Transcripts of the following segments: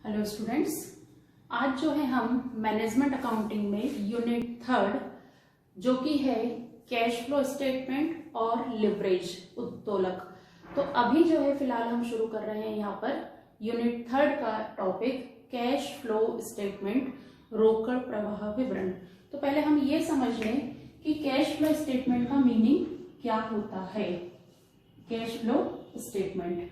Hello students, आज जो है हम मैनेजमेंट अकाउंटिंग में यूनिट 3 जो कि है कैश फ्लो स्टेटमेंट और लिवरेज उत्तोलक। तो अभी जो है फिलहाल हम शुरू कर रहे हैं यहाँ पर यूनिट 3 का टॉपिक कैश फ्लो स्टेटमेंट, रोकड़ प्रवाह विवरण। तो पहले हम ये समझ लें कि कैश फ्लो स्टेटमेंट का मीनिंग क्या होता है। कैश फ्लो स्टेटमेंट,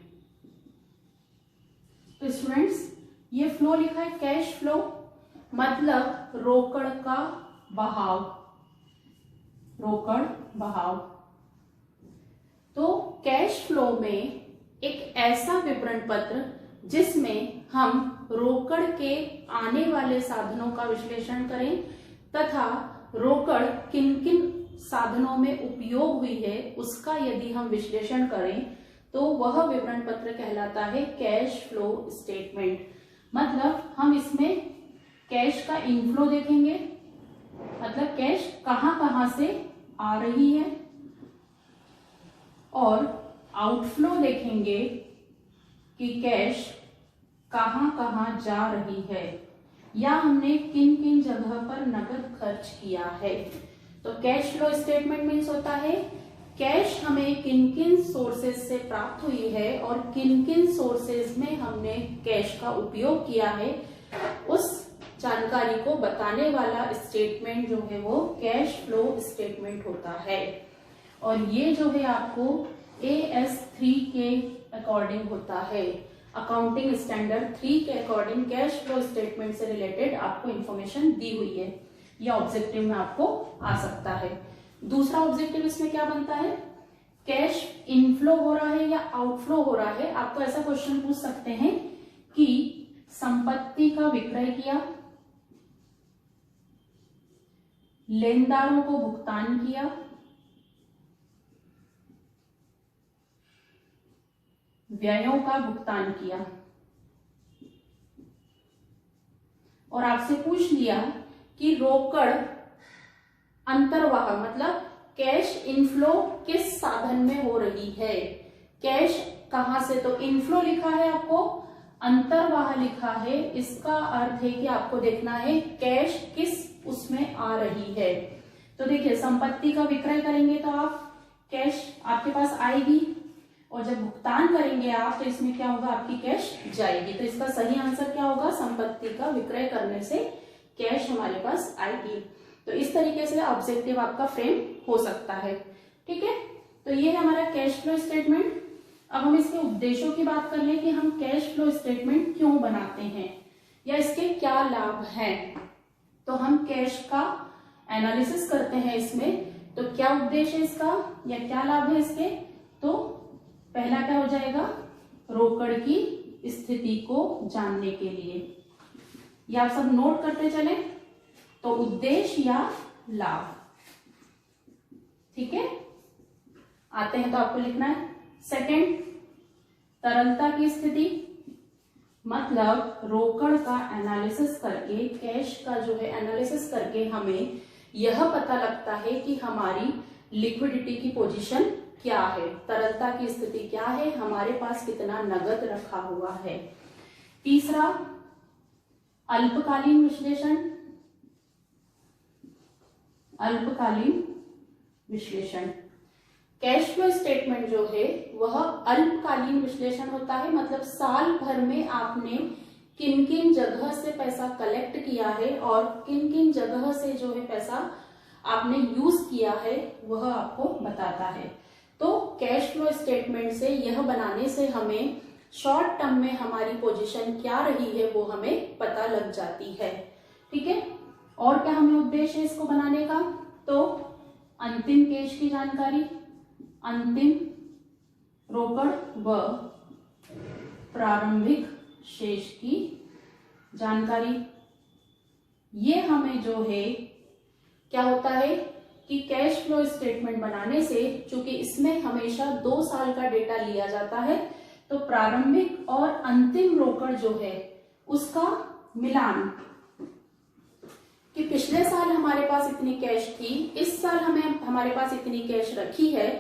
तो स्टूडेंट्स ये फ्लो लिखा है कैश फ्लो मतलब रोकड़ का बहाव, रोकड़ बहाव। तो कैश फ्लो में एक ऐसा विवरण पत्र जिसमें हम रोकड़ के आने वाले साधनों का विश्लेषण करें तथा रोकड़ किन किन साधनों में उपयोग हुई है उसका यदि हम विश्लेषण करें तो वह विवरण पत्र कहलाता है कैश फ्लो स्टेटमेंट। मतलब हम इसमें कैश का इनफ्लो देखेंगे, मतलब कैश कहां कहां से आ रही है, और आउटफ्लो देखेंगे कि कैश कहां कहां जा रही है या हमने किन किन जगह पर नकद खर्च किया है। तो कैश फ्लो स्टेटमेंट मीन्स होता है कैश हमें किन किन सोर्सेज से प्राप्त हुई है और किन किन सोर्सेज में हमने कैश का उपयोग किया है, उस जानकारी को बताने वाला स्टेटमेंट जो है वो कैश फ्लो स्टेटमेंट होता है। और ये जो है आपको AS3 के अकॉर्डिंग होता है, अकाउंटिंग स्टैंडर्ड 3 के अकॉर्डिंग कैश फ्लो स्टेटमेंट से रिलेटेड आपको इंफॉर्मेशन दी हुई है। यह ऑब्जेक्टिव में आपको आ सकता है। दूसरा ऑब्जेक्टिव इसमें क्या बनता है, कैश इनफ्लो हो रहा है या आउटफ्लो हो रहा है। आपको ऐसा क्वेश्चन पूछ सकते हैं कि संपत्ति का विक्रय किया, लेनदारों को भुगतान किया, व्ययों का भुगतान किया, और आपसे पूछ लिया कि रोकड़ अंतर्वाह मतलब कैश इनफ्लो किस साधन में हो रही है। कैश कहां से, तो इनफ्लो लिखा है आपको, अंतर्वाह लिखा है, इसका अर्थ है कि आपको देखना है कैश किस उसमें आ रही है। तो देखिए संपत्ति का विक्रय करेंगे तो आप कैश आपके पास आएगी, और जब भुगतान करेंगे आप तो इसमें क्या होगा, आपकी कैश जाएगी। तो इसका सही आंसर क्या होगा, संपत्ति का विक्रय करने से कैश हमारे पास आएगी। तो इस तरीके से ऑब्जेक्टिव आपका फ्रेम हो सकता है। ठीक है, तो ये है हमारा कैश फ्लो स्टेटमेंट। अब हम इसके उद्देश्यों की बात कर लें कि हम कैश फ्लो स्टेटमेंट क्यों बनाते हैं या इसके क्या लाभ हैं। तो हम कैश का एनालिसिस करते हैं इसमें, तो क्या उद्देश्य है इसका या क्या लाभ है इसके। तो पहला क्या हो जाएगा, रोकड़ की स्थिति को जानने के लिए। ये आप सब नोट करते चले, तो उद्देश्य या लाभ। ठीक है, आते हैं तो आपको लिखना है। सेकंड, तरलता की स्थिति, मतलब रोकड़ का एनालिसिस करके, कैश का जो है एनालिसिस करके हमें यह पता लगता है कि हमारी लिक्विडिटी की पोजीशन क्या है, तरलता की स्थिति क्या है, हमारे पास कितना नगद रखा हुआ है। तीसरा, अल्पकालीन विश्लेषण, अल्पकालीन विश्लेषण। कैश फ्लो स्टेटमेंट जो है वह अल्पकालीन विश्लेषण होता है, मतलब साल भर में आपने किन किन जगह से पैसा कलेक्ट किया है और किन किन जगह से जो है पैसा आपने यूज किया है वह आपको बताता है। तो कैश फ्लो स्टेटमेंट से यह बनाने से हमें शॉर्ट टर्म में हमारी पोजीशन क्या रही है वो हमें पता लग जाती है। ठीक है, और क्या हमें उद्देश्य है इसको बनाने का, तो अंतिम कैश की जानकारी, अंतिम रोकड़ व प्रारंभिक शेष की जानकारी। ये हमें जो है क्या होता है कि कैश फ्लो स्टेटमेंट बनाने से, चूंकि इसमें हमेशा 2 साल का डेटा लिया जाता है, तो प्रारंभिक और अंतिम रोकड़ जो है उसका मिलान, कि पिछले साल हमारे पास इतनी कैश थी, इस साल हमारे पास इतनी कैश रखी है,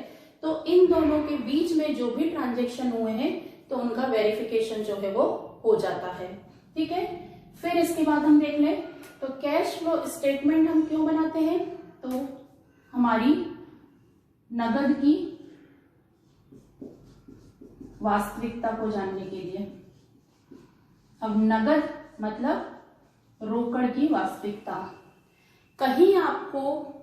तो इन दोनों के बीच में जो भी ट्रांजैक्शन हुए हैं तो उनका वेरिफिकेशन जो है वो हो जाता है। ठीक है। फिर इसके बाद हम देख लें तो कैश फ्लो स्टेटमेंट हम क्यों बनाते हैं, तो हमारी नगद की वास्तविकता को जानने के लिए। अब नगद मतलब रोकड़ की वास्तविकता। कहीं आपको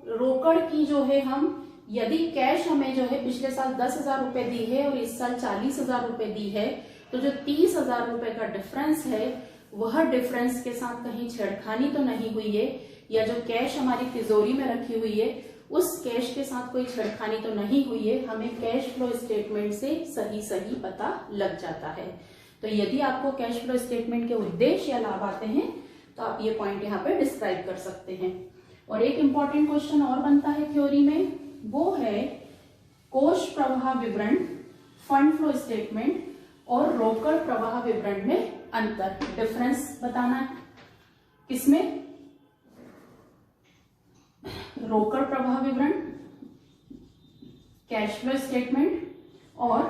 रोकड़ की जो है हम यदि कैश हमें जो है पिछले साल 10,000 रुपए दी है और इस साल 40,000 रुपए दी है, तो जो 30,000 रुपए का डिफरेंस है वह डिफरेंस के साथ कहीं छेड़खानी तो नहीं हुई है, या जो कैश हमारी तिजोरी में रखी हुई है उस कैश के साथ कोई छेड़खानी तो नहीं हुई है, हमें कैश फ्लो स्टेटमेंट से सही सही पता लग जाता है। तो यदि आपको कैश फ्लो स्टेटमेंट के उद्देश्य या लाभ आते हैं तो आप ये पॉइंट यहाँ पे डिस्क्राइब कर सकते हैं। और एक इंपॉर्टेंट क्वेश्चन और बनता है थ्योरी में, वो है कोष प्रवाह विवरण, फंड फ्लो स्टेटमेंट और रोकड़ प्रवाह विवरण में अंतर, डिफरेंस बताना है। किसमें? रोकड़ प्रवाह विवरण, कैश फ्लो स्टेटमेंट और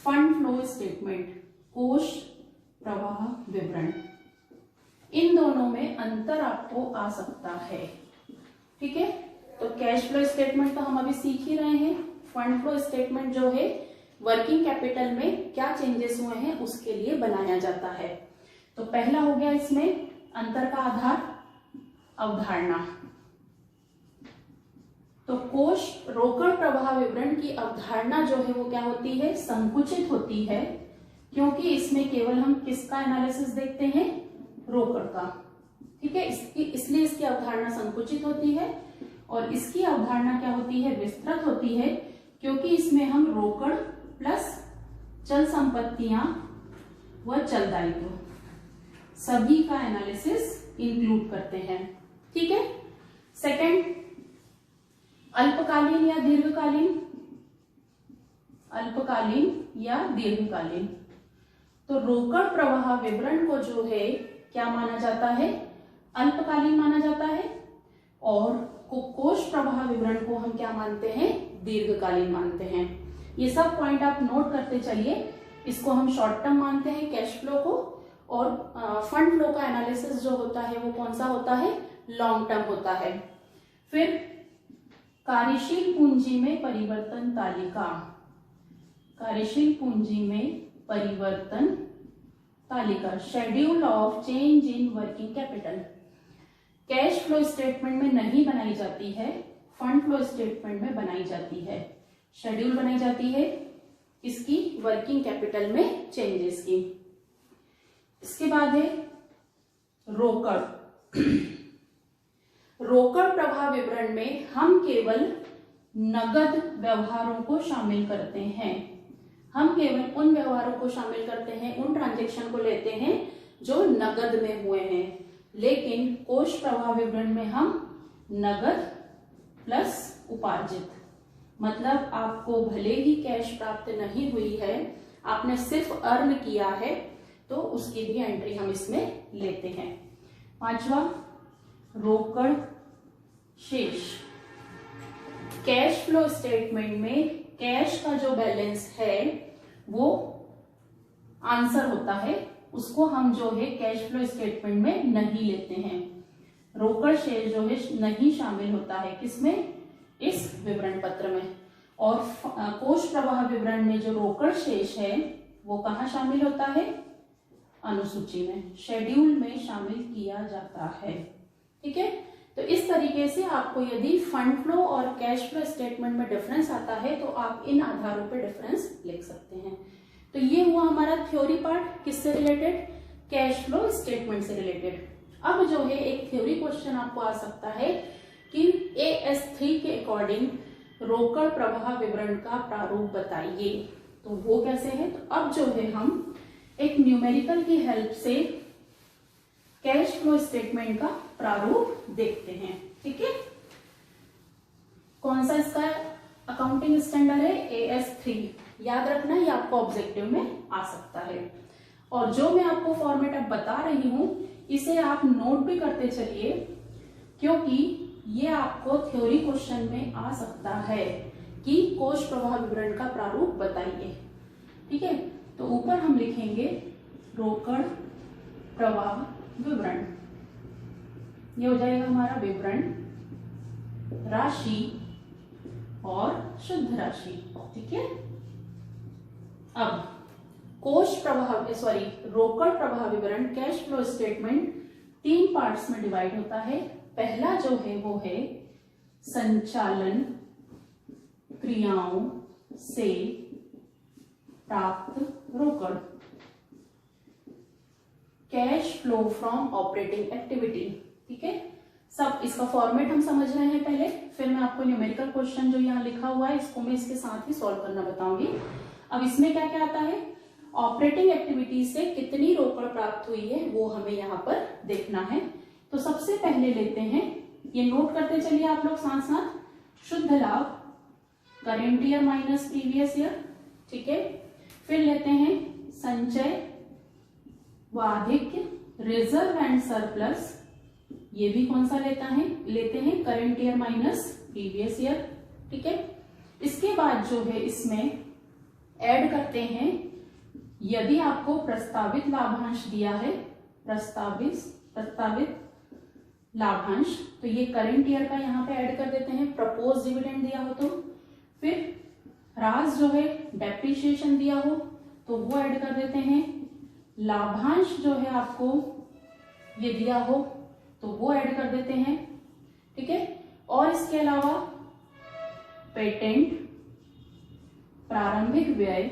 फंड फ्लो स्टेटमेंट, कोष प्रवाह विवरण, इन दोनों में अंतर आपको आ सकता है। ठीक है, तो कैश फ्लो स्टेटमेंट तो हम अभी सीख ही रहे हैं। फंड फ्लो स्टेटमेंट जो है वर्किंग कैपिटल में क्या चेंजेस हुए हैं उसके लिए बनाया जाता है। तो पहला हो गया इसमें अंतर का आधार अवधारणा। तो कोष रोकड़ प्रवाह विवरण की अवधारणा जो है वो क्या होती है, संकुचित होती है, क्योंकि इसमें केवल हम किसका एनालिसिस देखते हैं, रोकड़ का। ठीक है, इसलिए इसकी अवधारणा संकुचित होती है। और इसकी अवधारणा क्या होती है, विस्तृत होती है, क्योंकि इसमें हम रोकड़ प्लस चल संपत्तियां व चल दायित्व सभी का एनालिसिस इंक्लूड करते हैं। ठीक है। सेकंड, अल्पकालीन या दीर्घकालीन, अल्पकालीन या दीर्घकालीन। तो रोकड़ प्रवाह विवरण को जो है क्या माना जाता है, अल्पकालीन माना जाता है, और कोष प्रवाह विवरण को हम क्या मानते हैं, दीर्घकालीन मानते हैं। ये सब पॉइंट आप नोट करते चलिए। इसको हम शॉर्ट टर्म मानते हैं कैश फ्लो को, और फंड फ्लो का एनालिसिस जो होता है वो कौन सा होता है, लॉन्ग टर्म होता है। फिर कार्यशील पूंजी में परिवर्तन तालिका, कार्यशील पूंजी में परिवर्तन तालिका, schedule of change in working capital, cash flow statement में नहीं बनाई जाती है, फंड फ्लो स्टेटमेंट में बनाई जाती है। शेड्यूल बनाई जाती है इसकी, वर्किंग कैपिटल में चेंजेस की। इसके बाद है रोकड़। रोकड़ प्रवाह विवरण में हम केवल नगद व्यवहारों को शामिल करते हैं। हम केवल उन व्यवहारों को शामिल करते हैं, उन ट्रांजैक्शन को लेते हैं जो नगद में हुए हैं। लेकिन कोष प्रवाह विवरण में हम नगद प्लस उपार्जित, मतलब आपको भले ही कैश प्राप्त नहीं हुई है, आपने सिर्फ अर्न किया है, तो उसकी भी एंट्री हम इसमें लेते हैं। पांचवा, रोकड़ शेष। कैश फ्लो स्टेटमेंट में कैश का जो बैलेंस है वो आंसर होता है, उसको हम जो है कैश फ्लो स्टेटमेंट में नहीं लेते हैं। रोकड़ शेष जो है नहीं शामिल होता है किसमें, इस विवरण पत्र में। और कोष प्रवाह विवरण में जो रोकड़ शेष है वो कहाँ शामिल होता है, अनुसूची में, शेड्यूल में शामिल किया जाता है। ठीक है, तो इस तरीके से आपको यदि फंड फ्लो और कैश फ्लो स्टेटमेंट में डिफरेंस आता है तो आप इन आधारों पर डिफरेंस लिख सकते हैं। तो ये हुआ हमारा थ्योरी पार्ट, किससे रिलेटेड, कैश फ्लो स्टेटमेंट से रिलेटेड। अब जो है एक थ्योरी क्वेश्चन आपको आ सकता है कि AS3 के अकॉर्डिंग रोकड़ प्रवाह विवरण का प्रारूप बताइए। तो वो कैसे है, तो अब जो है हम एक न्यूमेरिकल की हेल्प से कैश फ्लो स्टेटमेंट का प्रारूप देखते हैं। ठीक है, कौन सा इसका अकाउंटिंग स्टैंडर्ड है, AS3। याद रखना, ये आपको ऑब्जेक्टिव में आ सकता है। और जो मैं आपको फॉर्मेट अब बता रही हूं इसे आप नोट भी करते चलिए, क्योंकि ये आपको थ्योरी क्वेश्चन में आ सकता है कि कोष प्रवाह विवरण का प्रारूप बताइए। ठीक है, तो ऊपर हम लिखेंगे रोकड़ प्रवाह विवरण, ये हो जाएगा हमारा विवरण, राशि और शुद्ध राशि। ठीक है। अब कोष प्रवाह रोकड़ प्रवाह विवरण, कैश फ्लो स्टेटमेंट 3 पार्ट्स में डिवाइड होता है। पहला जो है वो है संचालन क्रियाओं से प्राप्त रोकड़, cash flow from operating activity. ठीक है। सब इसका फॉर्मेट हम समझ रहे हैं पहले, फिर मैं आपको न्यूमेरिकल क्वेश्चन जो यहाँ लिखा हुआ है इसको मैं इसके साथ ही सॉल्व करना बताऊंगी। अब इसमें क्या क्या आता है, ऑपरेटिंग एक्टिविटी से कितनी रोकड़ प्राप्त हुई है वो हमें यहाँ पर देखना है। तो सबसे पहले लेते हैं, ये नोट करते चलिए आप लोग साथ साथ, शुद्ध लाभ current year minus previous year. ठीक है। फिर लेते हैं संचय व आधिक्य, रिजर्व एंड सरप्लस, ये भी कौन सा लेते हैं current year minus previous year. ठीक है। इसके बाद जो है इसमें ऐड करते हैं, यदि आपको प्रस्तावित लाभांश दिया है, प्रस्तावित लाभांश, तो ये करंट ईयर का यहाँ पे ऐड कर देते हैं, प्रपोज डिविडेंड दिया हो तो। फिर ह्रास जो है, डेप्रिसिएशन दिया हो तो वो ऐड कर देते हैं। लाभांश जो है आपको ये दिया हो तो वो ऐड कर देते हैं। ठीक है। और इसके अलावा पेटेंट, प्रारंभिक व्यय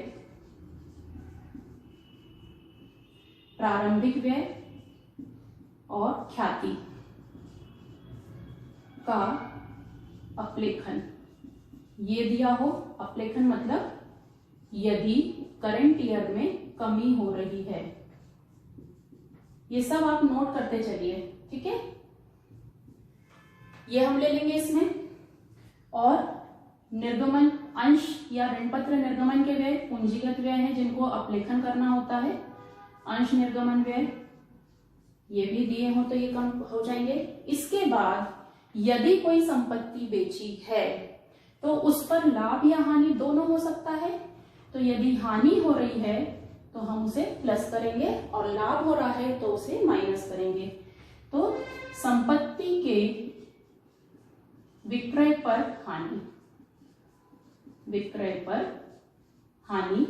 और ख्याति का अपलेखन, ये दिया हो। अपलेखन मतलब यदि करंट ईयर में कमी हो रही है, ये सब आप नोट करते चलिए। ठीक है। ये हम ले लेंगे इसमें। और निर्गमन अंश या ऋणपत्र निर्गमन के व्यय पूंजीगत व्यय हैं जिनको अपलेखन करना होता है। अंश निर्गमन व्यय ये भी दिए हो तो ये कम हो जाएंगे। इसके बाद यदि कोई संपत्ति बेची है तो उस पर लाभ या हानि दोनों हो सकता है। तो यदि हानि हो रही है तो हम उसे प्लस करेंगे और लाभ हो रहा है तो उसे माइनस करेंगे। तो संपत्ति के विक्रय पर हानि,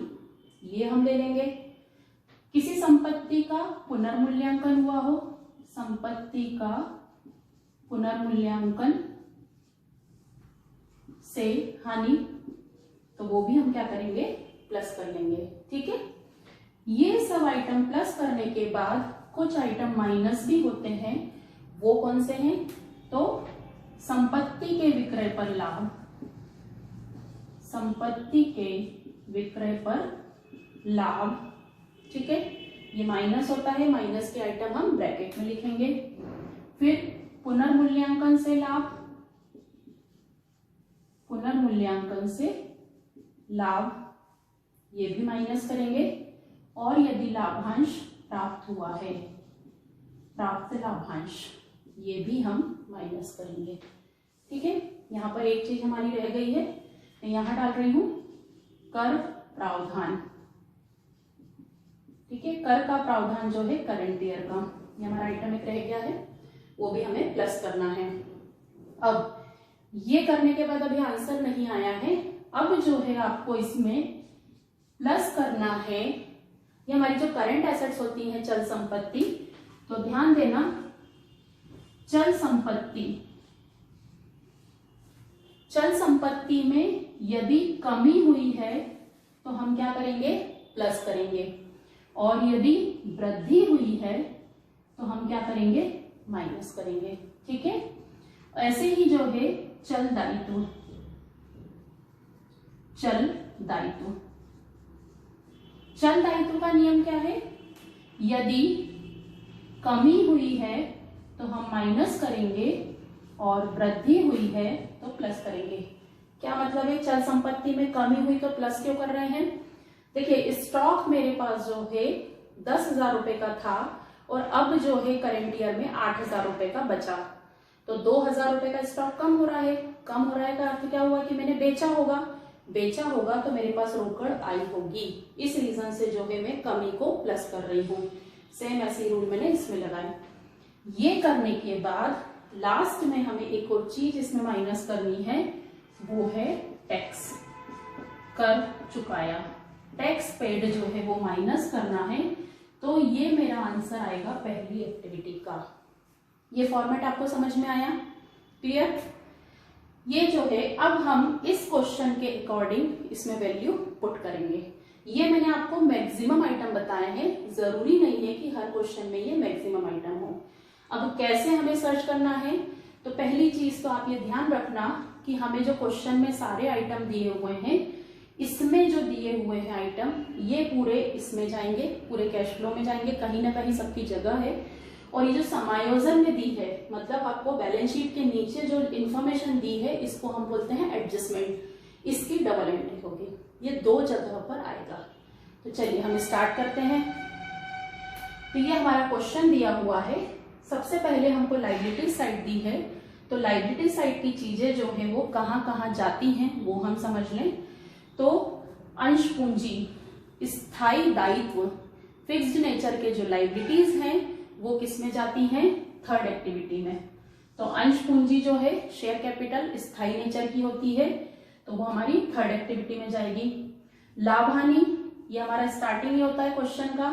ये हम ले लेंगे। किसी संपत्ति का पुनर्मूल्यांकन हुआ हो, संपत्ति का पुनर्मूल्यांकन से हानि, तो वो भी हम क्या करेंगे, प्लस कर लेंगे। ठीक है। ये सब आइटम प्लस करने के बाद कुछ आइटम माइनस भी होते हैं, वो कौन से हैं, तो संपत्ति के विक्रय पर लाभ, संपत्ति के विक्रय पर लाभ। ठीक है। ये माइनस होता है, माइनस के आइटम हम ब्रैकेट में लिखेंगे। फिर पुनर्मूल्यांकन से लाभ, पुनर्मूल्यांकन से लाभ, ये भी माइनस करेंगे। और यदि लाभांश प्राप्त हुआ है, प्राप्त लाभांश, ये भी हम माइनस करेंगे। ठीक है। यहाँ पर एक चीज हमारी रह गई है, मैं यहाँ डाल रही हूं कर प्रावधान। ठीक है। कर का प्रावधान जो है करंट ईयर का, ये हमारा आइटम एक रह गया है, वो भी हमें प्लस करना है। अब ये करने के बाद अभी आंसर नहीं आया है। अब जो है आपको इसमें प्लस करना है, ये हमारी जो करंट एसेट्स होती हैं, चल संपत्ति, तो ध्यान देना, चल संपत्ति में यदि कमी हुई है तो हम क्या करेंगे, प्लस करेंगे। और यदि वृद्धि हुई है तो हम क्या करेंगे, माइनस करेंगे। ठीक है। ऐसे ही जो है चल दायित्व, चल दायित्व का नियम क्या है, यदि कमी हुई है तो हम माइनस करेंगे और वृद्धि हुई है तो प्लस करेंगे। क्या मतलब है, चल संपत्ति में कमी हुई तो प्लस क्यों कर रहे हैं, देखिए स्टॉक मेरे पास जो है 10,000 रुपए का था और अब जो है करंट ईयर में 8,000 रुपए का बचा, तो 2,000 रुपए का स्टॉक कम हो रहा है। कम हो रहा है का अर्थ क्या हुआ कि मैंने बेचा होगा तो मेरे पास रोकड़ आई होगी। इस रीजन से जो है मैं कमी को प्लस कर रही हूँ। सेम ऐसे रूल मैंने इसमें लगाए। ये करने के बाद लास्ट में हमें एक और चीज इसमें माइनस करनी है, वो है टैक्स। कर चुकाया, टैक्स पेड जो है वो माइनस करना है। तो ये मेरा आंसर आएगा पहली एक्टिविटी का। ये फॉर्मेट आपको समझ में आया? क्लियर? ये जो है अब हम इस क्वेश्चन के अकॉर्डिंग इसमें वैल्यू पुट करेंगे। ये मैंने आपको मैक्सिमम आइटम बताए हैं, जरूरी नहीं है कि हर क्वेश्चन में ये मैक्सिमम आइटम हो। अब कैसे हमें सर्च करना है, तो पहली चीज तो आप ये ध्यान रखना कि हमें जो क्वेश्चन में सारे आइटम दिए हुए हैं, इसमें जो दिए हुए हैं आइटम, ये पूरे इसमें जाएंगे, पूरे कैश फ्लो में जाएंगे, कहीं ना कहीं सबकी जगह है। और ये जो समायोजन में दी है, मतलब आपको बैलेंस शीट के नीचे जो इंफॉर्मेशन दी है, इसको हम बोलते हैं एडजस्टमेंट, इसकी डबल एंट्री होगी, ये 2 जगह पर आएगा। तो चलिए हम स्टार्ट करते हैं। तो ये हमारा क्वेश्चन दिया हुआ है। सबसे पहले हमको लायबिलिटी साइड दी है, तो लायबिलिटी साइड की चीजें जो है वो कहाँ कहाँ जाती हैं वो हम समझ लें। तो अंश पूंजी, स्थायी दायित्व, फिक्स्ड नेचर के जो लायबिलिटीज हैं वो किस में जाती हैं? थर्ड एक्टिविटी में। तो अंश पूंजी जो है शेयर कैपिटल स्थायी नेचर की होती है, तो वो हमारी थर्ड एक्टिविटी में जाएगी। लाभ हानि, ये हमारा स्टार्टिंग ही होता है क्वेश्चन का,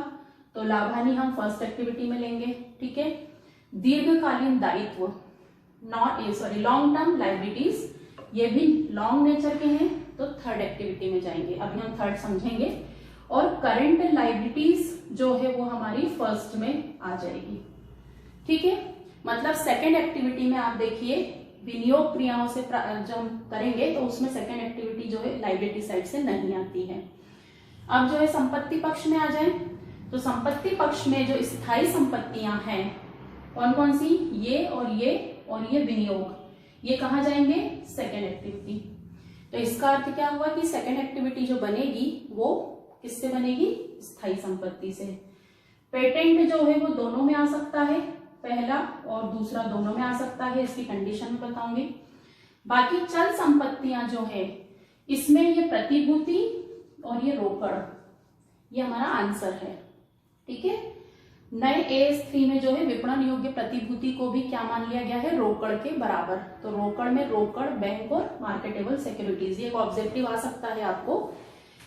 तो लाभ हानि हम फर्स्ट एक्टिविटी में लेंगे। ठीक है। दीर्घकालीन दायित्व, लॉन्ग टर्म लायबिलिटीज, ये भी लॉन्ग नेचर के हैं, तो थर्ड एक्टिविटी में जाएंगे। अभी हम थर्ड समझेंगे। और करंट लायबिलिटीज जो है वो हमारी फर्स्ट में आ जाएगी। ठीक है। मतलब सेकेंड एक्टिविटी में आप देखिए विनियोग क्रियाओं से जो हम करेंगे तो उसमें सेकेंड एक्टिविटी जो है लायबिलिटी साइड से नहीं आती है। अब जो है संपत्ति पक्ष में आ जाए, तो संपत्ति पक्ष में जो स्थायी संपत्तियां हैं कौन कौन सी? ये और ये विनियोग, ये कहाँ जाएंगे? Second activity. तो इसका अर्थ क्या हुआ कि सेकेंड एक्टिविटी जो बनेगी वो किससे बनेगी? स्थायी संपत्ति से। पेटेंट जो है वो दोनों में आ सकता है, पहला और दूसरा दोनों में आ सकता है, इसकी कंडीशन में बताऊंगी। बाकी चल संपत्तियां जो है इसमें ये प्रतिभूति और ये रोकड़, ये हमारा आंसर है। ठीक है। नए AS3 में जो है विपणन योग्य प्रतिभूति को भी क्या मान लिया गया है? रोकड़ के बराबर। तो रोकड़ में रोकड़, बैंक और मार्केटेबल सिक्योरिटीज, ये एक ऑब्जेक्टिव आ सकता है आपको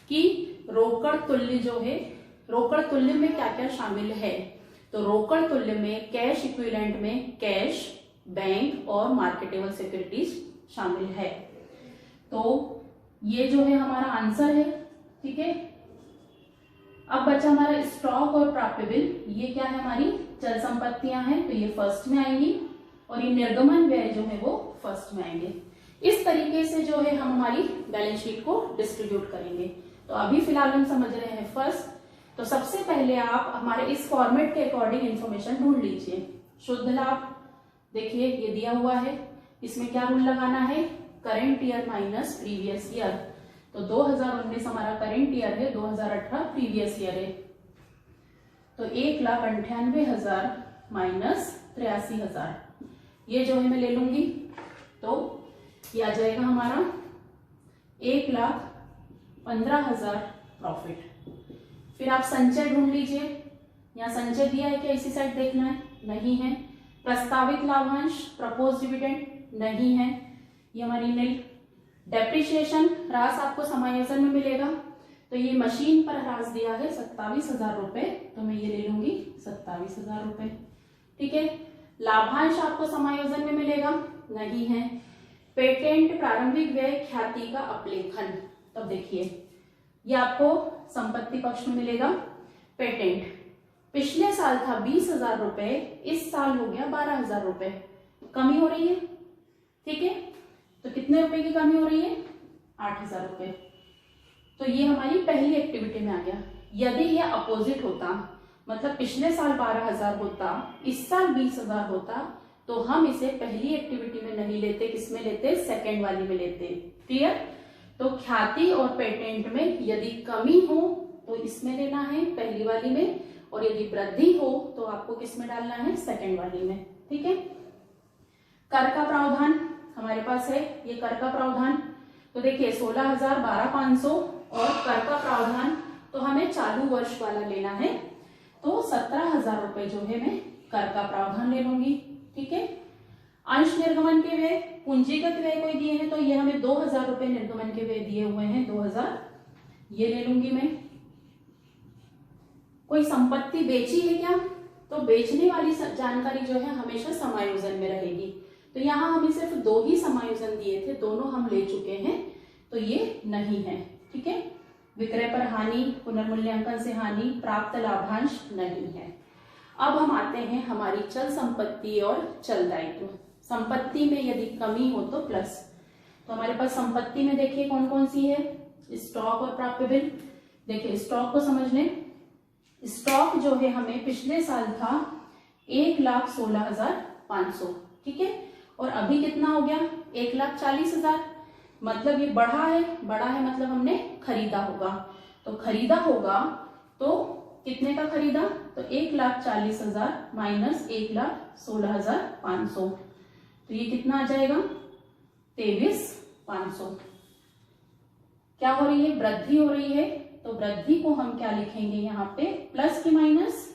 कि रोकड़ तुल्य जो है, रोकड़ तुल्य में क्या क्या शामिल है। तो रोकड़ तुल्य में कैश इक्विवेलेंट में कैश, बैंक और मार्केटेबल सिक्योरिटीज शामिल है। तो ये जो है हमारा आंसर है। ठीक है। अब बचा हमारा स्टॉक और प्राप्य बिल, ये क्या है? हमारी चल संपत्तियां हैं, तो ये फर्स्ट में आएंगी, और ये निर्गमन व्यय जो है वो फर्स्ट में आएंगे। इस तरीके से जो है हम हमारी बैलेंस शीट को डिस्ट्रीब्यूट करेंगे। तो अभी फिलहाल हम समझ रहे हैं फर्स्ट। तो सबसे पहले आप हमारे इस फॉर्मेट के अकॉर्डिंग इंफॉर्मेशन ढूंढ लीजिए। शुद्ध लाभ देखिए ये दिया हुआ है, इसमें क्या रूल लगाना है? Current year minus previous year. तो 2019 हमारा करेंट ईयर है, 2018 प्रीवियस ईयर है। तो 1,98,000 माइनस 83,000, ये जो है मैं ले लूंगी, तो ये आ जाएगा हमारा 1,15,000 प्रॉफिट। फिर आप संचय ढूंढ लीजिए, यहाँ संचय दिया है क्या? इसी साइड देखना है, नहीं है। प्रस्तावित लाभांश, प्रपोज डिविडेंड, नहीं है, ये हमारी नहीं। डेप्रिसिएशन ह्रास आपको समायोजन में मिलेगा, तो ये मशीन पर ह्रास दिया है 27,000 रुपए, तो मैं ये ले लूंगी 27,000 रुपए। ठीक है। लाभांश आपको समायोजन में मिलेगा, नहीं है। पेटेंट प्रारंभिक व्यय ख्याति का अपलेखन, तब देखिए ये आपको संपत्ति पक्ष में मिलेगा। पेटेंट पिछले साल था 20,000 रुपए, इस साल हो गया 12,000 रुपए, कमी हो रही है। ठीक है। तो कितने रुपए की कमी हो रही है? 8,000 रुपए। तो ये हमारी पहली एक्टिविटी में आ गया। यदि ये अपोजिट होता, मतलब पिछले साल 12,000 होता, इस साल 20,000 होता, तो हम इसे पहली एक्टिविटी में नहीं लेते, किसमें लेते? सेकेंड वाली में लेते। क्लियर? तो ख्याति और पेटेंट में यदि कमी हो तो इसमें लेना है पहली वाली में, और यदि वृद्धि हो तो आपको किसमें डालना है? सेकेंड वाली में। ठीक है। कर का प्रावधान हमारे पास है, ये कर का प्रावधान, तो देखिए 16,000, 12,500 और कर का प्रावधान तो हमें चालू वर्ष वाला लेना है। तो 17,000 रुपए जो है मैं कर का प्रावधान ले लूंगी। ठीक है, अंश निर्गमन के व्यय, पूंजीगत व्यय कोई दिए हैं तो ये हमें 2,000 रुपए निर्गमन के व्यय दिए हुए हैं, 2,000 ये ले लूंगी मैं। कोई संपत्ति बेची है क्या, तो बेचने वाली जानकारी जो है हमेशा समायोजन में रहेगी। तो यहाँ हमें सिर्फ 2 ही समायोजन दिए थे, दोनों हम ले चुके हैं, तो ये नहीं है। ठीक है, विक्रय पर हानि, पुनर्मूल्यांकन से हानि, प्राप्त लाभांश नहीं है। अब हम आते हैं हमारी चल संपत्ति और चल दायित्व। संपत्ति में यदि कमी हो तो प्लस। तो हमारे पास संपत्ति में देखिए कौन कौन सी है, स्टॉक और प्राप्य बिल। देखिए स्टॉक को समझ लें, स्टॉक जो है हमें पिछले साल था 1,16,500। ठीक है, और अभी कितना हो गया 1,40,000, मतलब ये बढ़ा है, बढ़ा है मतलब हमने खरीदा होगा। तो खरीदा होगा तो कितने का खरीदा, तो 1,40,000 माइनस 1,16,500, तो ये कितना आ जाएगा 23,500। क्या हो रही है, वृद्धि हो रही है, तो वृद्धि को हम क्या लिखेंगे यहाँ पे, प्लस की माइनस।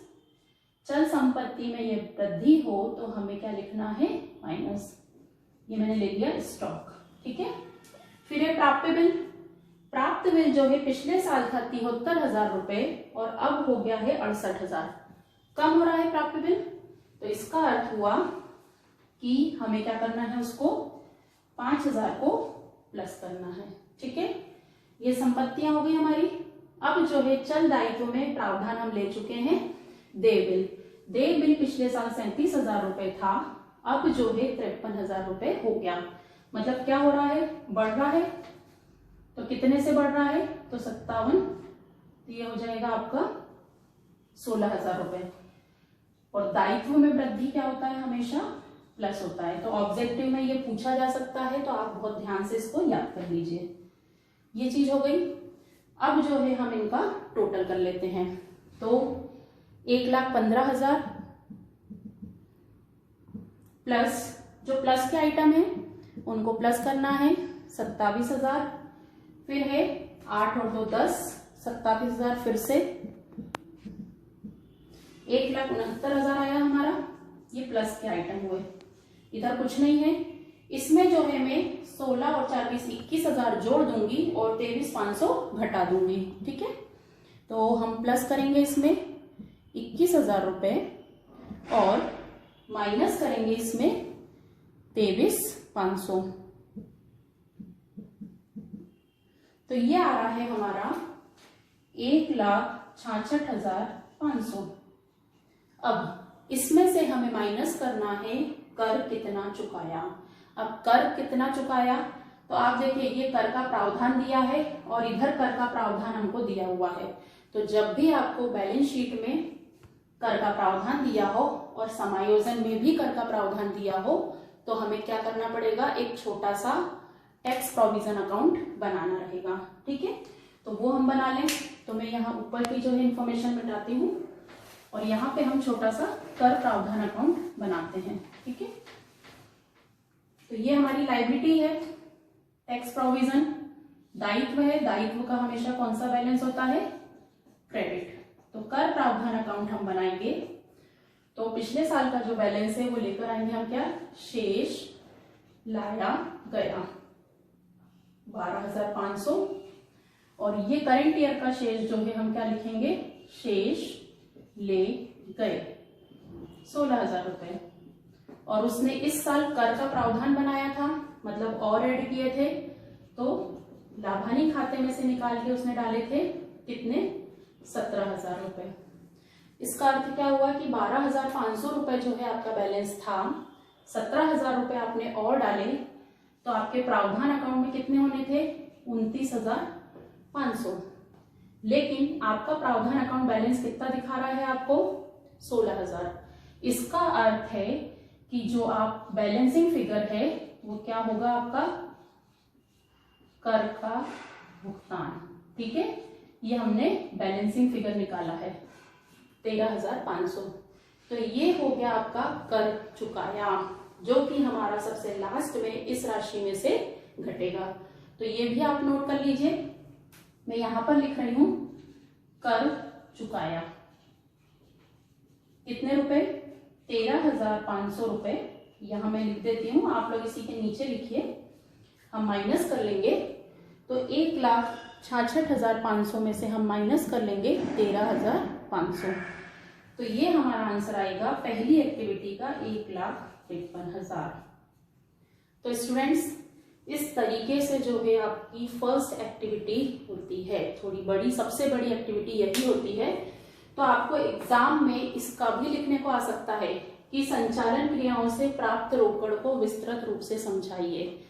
चल संपत्ति में ये वृद्धि हो तो हमें क्या लिखना है, माइनस। ये मैंने ले लिया स्टॉक। ठीक है, फिर है प्राप्य बिल। प्राप्त बिल जो है पिछले साल था 73,000 रुपए और अब हो गया है 68,000, कम हो रहा है प्राप्य बिल। तो इसका अर्थ हुआ कि हमें क्या करना है, उसको 5,000 को प्लस करना है। ठीक है, ये संपत्तियां हो गई हमारी। अब जो है चल दायित्व में प्रावधान हम ले चुके हैं, देय बिल। देय बिल पिछले साल 37,000 रुपए था, अब जो है 53,000 रुपए हो गया। मतलब क्या हो रहा है, बढ़ रहा है। तो कितने से बढ़ रहा है, तो 57, तो ये हो जाएगा आपका 16,000 रुपए। और दायित्व में वृद्धि क्या होता है, हमेशा प्लस होता है। तो ऑब्जेक्टिव में ये पूछा जा सकता है, तो आप बहुत ध्यान से इसको याद कर लीजिए। ये चीज हो गई। अब जो है हम इनका टोटल कर लेते हैं। तो 1,15,000 प्लस जो प्लस के आइटम है उनको प्लस करना है 27,000, फिर है 8 और 2 10, 27,000 फिर से 1,69,000 आया हमारा, ये प्लस के आइटम हुए। इधर कुछ नहीं है, इसमें जो है मैं 16 और 4 20 21,000 जोड़ दूंगी और 23,500 घटा दूंगी। ठीक है, तो हम प्लस करेंगे इसमें 21,000 रुपए और माइनस करेंगे इसमें 23,500। तो ये आ रहा है हमारा 1,66,500। अब इसमें से हमें माइनस करना है कर कितना चुकाया। अब कर कितना चुकाया, तो आप देखिए ये कर का प्रावधान दिया है और इधर कर का प्रावधान हमको दिया हुआ है। तो जब भी आपको बैलेंस शीट में कर का प्रावधान दिया हो और समायोजन में भी कर का प्रावधान दिया हो, तो हमें क्या करना पड़ेगा, एक छोटा सा टैक्स प्रोविजन अकाउंट बनाना रहेगा। ठीक है, तो वो हम बना लें। तो मैं यहाँ ऊपर की जो है इंफॉर्मेशन मिटाती हूँ और यहाँ पे हम छोटा सा कर प्रावधान अकाउंट बनाते हैं। ठीक है, तो ये हमारी लायबिलिटी है, टैक्स प्रोविजन। दायित्व है, दायित्व का हमेशा कौन सा बैलेंस होता है, क्रेडिट। तो कर प्रावधान अकाउंट हम बनाएंगे तो पिछले साल का जो बैलेंस है वो लेकर आएंगे हम, क्या शेष लाया गया 12,500 और ये करेंट ईयर का शेष जो है हम क्या लिखेंगे, शेष ले गए 16,000 रुपए। और उसने इस साल कर का प्रावधान बनाया था, मतलब और ऐड किए थे, तो लाभानी खाते में से निकाल के उसने डाले थे कितने, 17,000 रुपए। इसका अर्थ क्या हुआ कि 12,500 रुपए जो है आपका बैलेंस था, 17,000 रुपए आपने और डाले तो आपके प्रावधान अकाउंट में कितने होने थे, 29,500। लेकिन आपका प्रावधान अकाउंट बैलेंस कितना दिखा रहा है आपको, 16,000। इसका अर्थ है कि जो आप बैलेंसिंग फिगर है वो क्या होगा आपका, कर का भुगतान। ठीक है, ये हमने बैलेंसिंग फिगर निकाला है 13,500। तो ये हो गया आपका कर चुकाया, जो कि हमारा सबसे लास्ट में इस राशि में से घटेगा। तो ये भी आप नोट कर लीजिए, मैं यहां पर लिख रही हूं कर चुकाया। कितने रुपए? 13,500 रुपए। यहां मैं लिख देती हूँ, आप लोग इसी के नीचे लिखिए। हम माइनस कर लेंगे तो 1,66,500 में से हम माइनस कर लेंगे 13,500, तो ये हमारा आंसर आएगा पहली एक्टिविटी का 1,53,000। तो स्टूडेंट्स, इस तरीके से जो है आपकी फर्स्ट एक्टिविटी होती है। थोड़ी बड़ी, सबसे बड़ी एक्टिविटी यही होती है। तो आपको एग्जाम में इसका भी लिखने को आ सकता है कि संचालन क्रियाओं से प्राप्त रोकड़ को विस्तृत रूप से समझाइए।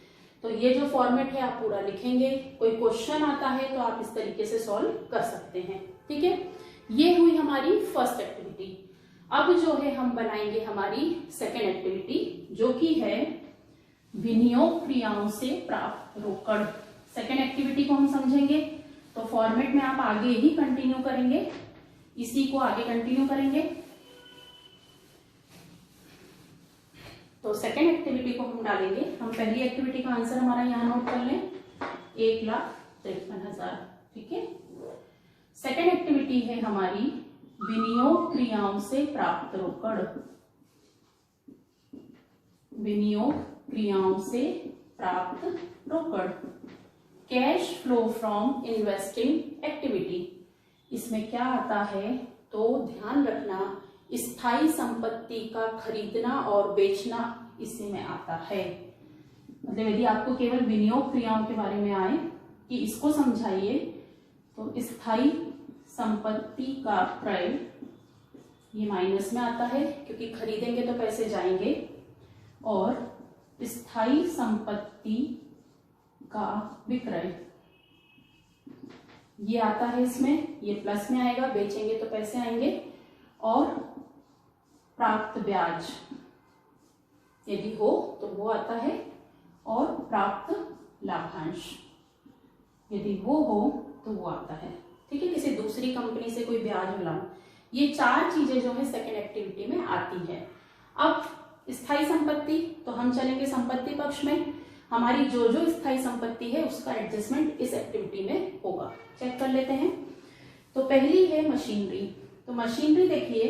तो ये जो फॉर्मेट है आप पूरा लिखेंगे। कोई क्वेश्चन आता है तो आप इस तरीके से सॉल्व कर सकते हैं। ठीक है, ये हुई हमारी फर्स्ट एक्टिविटी। अब जो है हम बनाएंगे हमारी सेकेंड एक्टिविटी, जो कि है विनियोग क्रियाओं से प्राप्त रोकड़। सेकेंड एक्टिविटी को हम समझेंगे तो फॉर्मेट में आप आगे ही कंटिन्यू करेंगे, इसी को आगे कंटिन्यू करेंगे। तो सेकेंड एक्टिविटी को हम डालेंगे। हम पहली एक्टिविटी का आंसर हमारा यहाँ नोट कर लें, 1,53,000। ठीक है, सेकेंड एक्टिविटी है हमारी विनियोग क्रियाओं से प्राप्त रोकड़। विनियोग क्रियाओं से प्राप्त रोकड़, cash flow from investing activity. इसमें क्या आता है तो ध्यान रखना, स्थायी संपत्ति का खरीदना और बेचना इसी में आता है। मतलब यदि आपको केवल विनियोग क्रियाओं के बारे में आए कि इसको समझाइए, तो स्थायी संपत्ति का क्रय, ये माइनस में आता है क्योंकि खरीदेंगे तो पैसे जाएंगे, और स्थायी संपत्ति का विक्रय ये आता है इसमें, ये प्लस में आएगा, बेचेंगे तो पैसे आएंगे, और प्राप्त ब्याज यदि हो तो वो आता है, और प्राप्त लाभांश यदि वो हो तो वो आता है। ठीक है, किसी दूसरी कंपनी से कोई ब्याज मिला, ये चार चीजें जो है सेकेंड एक्टिविटी में आती है। अब स्थायी संपत्ति, तो हम चलेंगे संपत्ति पक्ष में। हमारी जो जो स्थायी संपत्ति है उसका एडजस्टमेंट इस एक्टिविटी में होगा। चेक कर लेते हैं। तो पहली है मशीनरी। तो मशीनरी देखिए,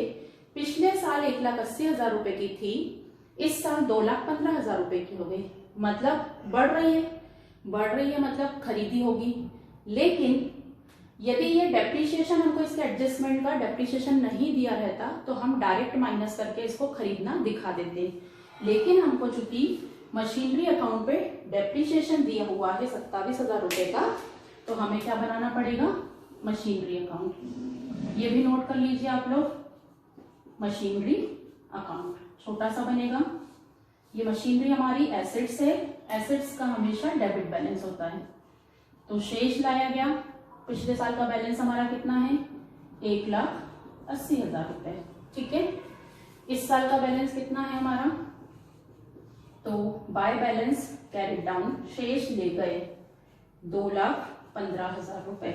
पिछले साल 1,80,000 रुपए की थी, इस साल 2,15,000 रुपए की हो गई। मतलब बढ़ रही है, बढ़ रही है मतलब खरीदी होगी। लेकिन यदि ये डेप्रिसिएशन, हमको इसके एडजस्टमेंट का डेप्रिसिएशन नहीं दिया रहता तो हम डायरेक्ट माइनस करके इसको खरीदना दिखा देते। लेकिन हमको चूंकि मशीनरी अकाउंट पे डेप्रिसिएशन दिया हुआ है 27,000 रुपए का, तो हमें क्या बनाना पड़ेगा, मशीनरी अकाउंट। ये भी नोट कर लीजिए आप लोग, मशीनरी अकाउंट छोटा सा बनेगा। ये मशीनरी हमारी एसेट्स है, एसेट्स का हमेशा डेबिट बैलेंस होता है। तो शेष लाया गया, पिछले साल का बैलेंस हमारा कितना है, 1,80,000 रुपए। ठीक है, इस साल का बैलेंस कितना है हमारा, तो बाय बैलेंस कैरी डाउन, शेष ले गए 2,15,000 रुपए।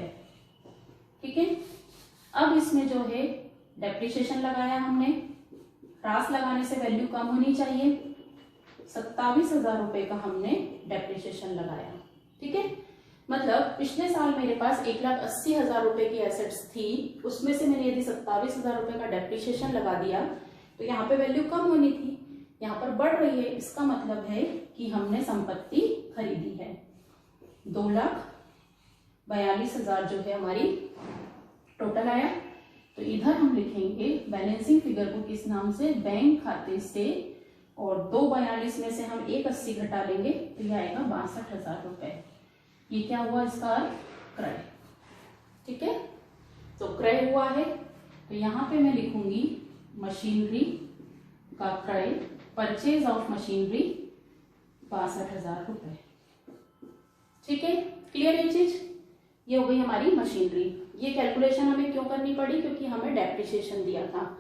ठीक है, अब इसमें जो है डेप्रिसिएशन लगाया हमने, ह्रास लगाने से वैल्यू कम होनी चाहिए, 27,000 रुपए का हमने डेप्रिसिएशन लगाया। ठीक है, मतलब पिछले साल मेरे पास 1,80,000 रुपए की एसेट्स थी, उसमें से मैंने यदि 27,000 रुपए का डेप्रिसिएशन लगा दिया तो यहाँ पे वैल्यू कम होनी थी, यहाँ पर बढ़ रही है। इसका मतलब है कि हमने संपत्ति खरीदी है। 2,42,000 जो है हमारी टोटल आया। तो इधर हम लिखेंगे बैलेंसिंग फिगर को किस नाम से, बैंक खाते से, और 2,42 में से हम 1,80 घटा लेंगे तो यह आएगा 62,000 रुपए। ये क्या हुआ, इसका क्रय। ठीक है, तो क्रय हुआ है, तो यहाँ पे मैं लिखूंगी मशीनरी का क्रय, परचेज ऑफ मशीनरी 62,000 रुपए। ठीक है, क्लियर ये चीज, ये हो गई हमारी मशीनरी। ये कैलकुलेशन हमें क्यों करनी पड़ी, क्योंकि हमें डेप्रिसिएशन दिया था।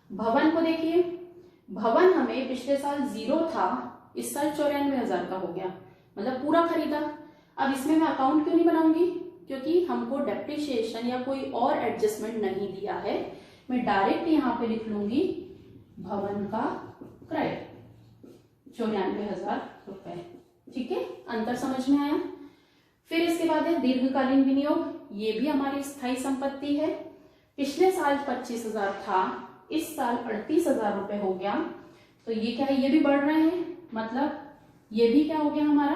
भवन को देखिए, भवन हमें पिछले साल 0 था, इस साल 94,000 का हो गया, मतलब पूरा खरीदा। अब इसमें मैं अकाउंट क्यों नहीं बनाऊंगी, क्योंकि हमको डेप्रिसिएशन या कोई और एडजस्टमेंट नहीं दिया है। मैं डायरेक्ट यहाँ पे लिख लूंगी भवन का क्रय 94,000 रुपए। ठीक है, अंतर समझ में आया। फिर इसके बाद है दीर्घकालीन विनियोग, ये भी हमारी स्थायी संपत्ति है। पिछले साल 25,000 था, इस साल 38,000 रुपए हो गया। तो ये क्या है, ये भी बढ़ रहे हैं, मतलब ये भी क्या हो गया हमारा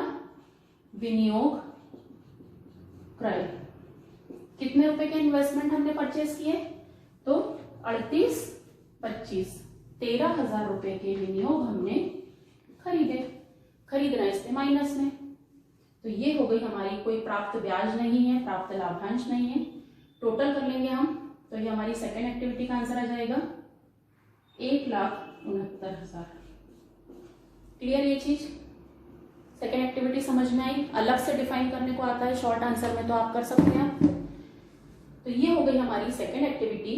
विनियोग क्रय। कितने रुपए के इन्वेस्टमेंट हमने परचेस किए, तो 38, 25, 13,000 रुपए के विनियोग हमने खरीदना इससे माइनस में। तो ये हो गई हमारी, कोई प्राप्त ब्याज नहीं है, प्राप्त लाभांश नहीं है। टोटल कर लेंगे हम, तो ये हमारी सेकेंड एक्टिविटी का आंसर आ जाएगा 1,69,000। क्लियर ये चीज, सेकेंड एक्टिविटी समझ में आई। अलग से डिफाइन करने को आता है शॉर्ट आंसर में, तो आप कर सकते हैं। तो ये हो गई हमारी सेकेंड एक्टिविटी,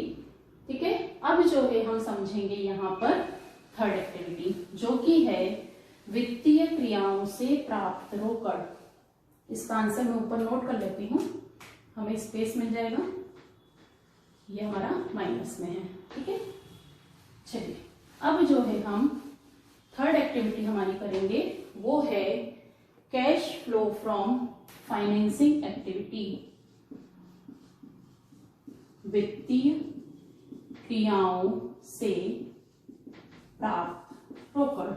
ठीक है। अब जो है हम समझेंगे यहाँ पर थर्ड एक्टिविटी, जो कि है वित्तीय क्रियाओं से प्राप्त रोकड़। इसका आंसर मैं ऊपर नोट कर लेती हूँ, हमें स्पेस मिल जाएगा। ये हमारा माइनस में है, ठीक है। चलिए अब जो है हम थर्ड एक्टिविटी हमारी करेंगे, वो है cash flow from financing activity, वित्तीय क्रियाओं से प्राप्त रोकड़,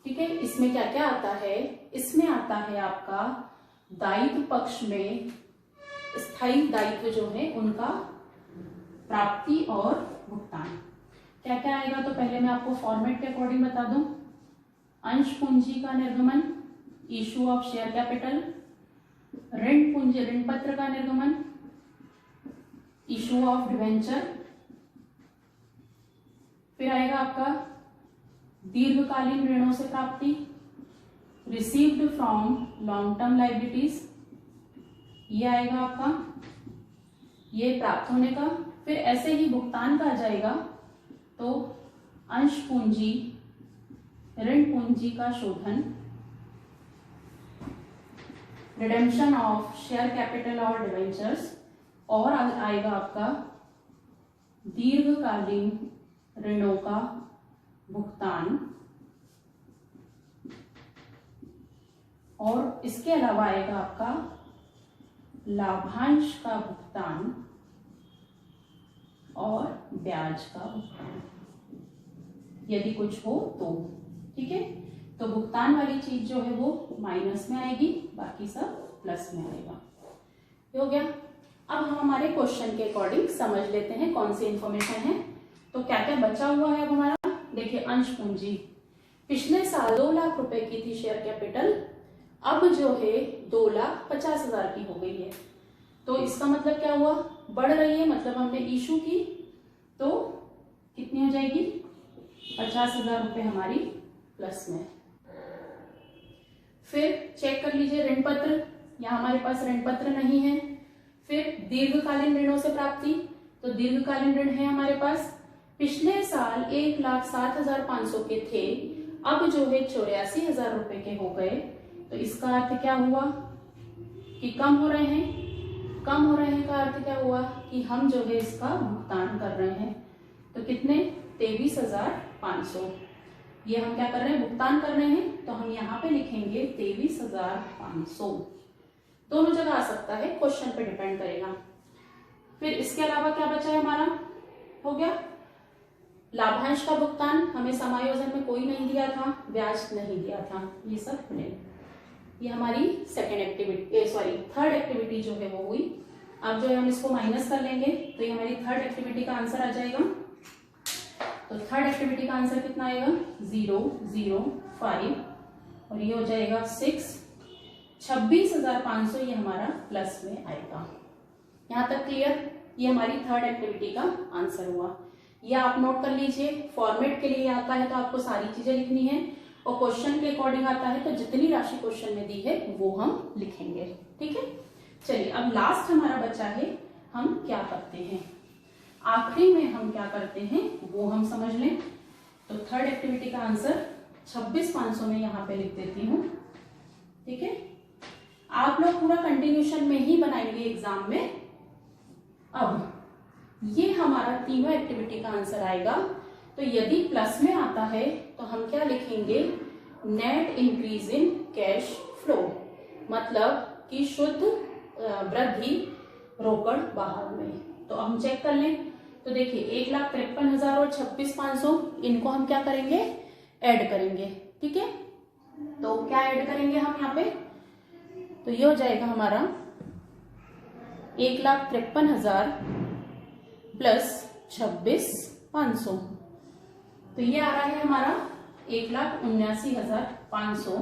ठीक है। इसमें क्या क्या आता है, इसमें आता है आपका दायित्व पक्ष में स्थायी दायित्व जो है उनका प्राप्ति और भुगतान। क्या क्या आएगा, तो पहले मैं आपको फॉर्मेट के अकॉर्डिंग बता दूं। अंश पूंजी का निर्गमन, इशू ऑफ शेयर कैपिटल, ऋण पूंजी ऋण पत्र का निर्गमन, इशू ऑफ डिवेंचर, फिर आएगा आपका दीर्घकालीन ऋणों से प्राप्ति, received from long term liabilities, ये आएगा आपका ये प्राप्त होने का। फिर ऐसे ही भुगतान का आ जाएगा, तो अंश पूंजी ऋण पूंजी का शोधन, रिडेम्पशन ऑफ शेयर कैपिटल और डिवेंचर्स, और आएगा आपका दीर्घकालीन ऋणों का भुगतान, और इसके अलावा आएगा आपका लाभांश का भुगतान और ब्याज का भुगतान, यदि कुछ हो तो, ठीक है। तो भुगतान वाली चीज जो है वो माइनस में आएगी, बाकी सब प्लस में आएगा। हो गया। अब हम हमारे क्वेश्चन के अकॉर्डिंग समझ लेते हैं कौन सी इंफॉर्मेशन है। तो क्या क्या बचा हुआ है अब हमारा, देखिए अंश पूंजी पिछले साल 2 लाख रुपए की थी शेयर कैपिटल, अब जो है 2,50,000 की हो गई है। तो इसका मतलब क्या हुआ, बढ़ रही है, मतलब हमने इशू की तो कितनी हो जाएगी 50,000 रुपए हमारी प्लस में। फिर चेक कर लीजिए ऋण पत्र, यहाँ हमारे पास ऋण पत्र नहीं है। फिर दीर्घकालीन ऋणों से प्राप्ति, तो दीर्घकालीन ऋण है हमारे पास, पिछले साल 1,07,500 के थे, अब जो है 84,000 रुपए के हो गए। तो इसका अर्थ क्या हुआ कि कम हो रहे हैं। कम हो रहे हैं का अर्थ क्या हुआ कि हम जो है इसका भुगतान कर रहे हैं। तो कितने 23,500, ये हम क्या कर रहे हैं, भुगतान कर रहे हैं। तो हम यहाँ पे लिखेंगे 23,500, दोनों जगह आ सकता है, क्वेश्चन पे डिपेंड करेगा। फिर इसके अलावा क्या बचा है हमारा, हो गया लाभांश का भुगतान, हमें समायोजन में कोई नहीं दिया था, ब्याज नहीं दिया था, ये सब मिले। ये हमारी सेकेंड एक्टिविटी थर्ड एक्टिविटी जो है वो हुई। अब जो है हम इसको माइनस कर लेंगे, तो ये हमारी थर्ड एक्टिविटी का आंसर आ जाएगा। तो थर्ड एक्टिविटी का आंसर कितना आएगा 0,0,5, और ये हो जाएगा 6, 26,500 ये हमारा प्लस में आएगा। यहाँ तक क्लियर, ये हमारी थर्ड एक्टिविटी का आंसर हुआ। ये आप नोट कर लीजिए, फॉर्मेट के लिए आता है तो आपको सारी चीजें लिखनी है, और क्वेश्चन के अकॉर्डिंग आता है तो जितनी राशि क्वेश्चन में दी है वो हम लिखेंगे, ठीक है। चलिए अब लास्ट हमारा बचा है, हम क्या करते हैं, आखिरी में हम क्या करते हैं वो हम समझ लें। तो थर्ड एक्टिविटी का आंसर 26,500 में यहाँ पे लिख देती हूँ, ठीक है। आप लोग पूरा कंटिन्यूशन में ही बनाएंगे एग्जाम में। अब ये हमारा तीनों एक्टिविटी का आंसर आएगा। तो यदि प्लस में आता है तो हम क्या लिखेंगे, net increase in cash flow, मतलब कि शुद्ध वृद्धि रोकड़ बहाव में। तो हम चेक कर लें, तो देखिए 1,53,000 और 26,500 इनको हम क्या करेंगे, ऐड करेंगे। ठीक है, तो क्या ऐड करेंगे हम यहाँ पे, तो ये हो जाएगा हमारा 1,53,000 प्लस 26,500, तो ये आ रहा है हमारा 1,79,500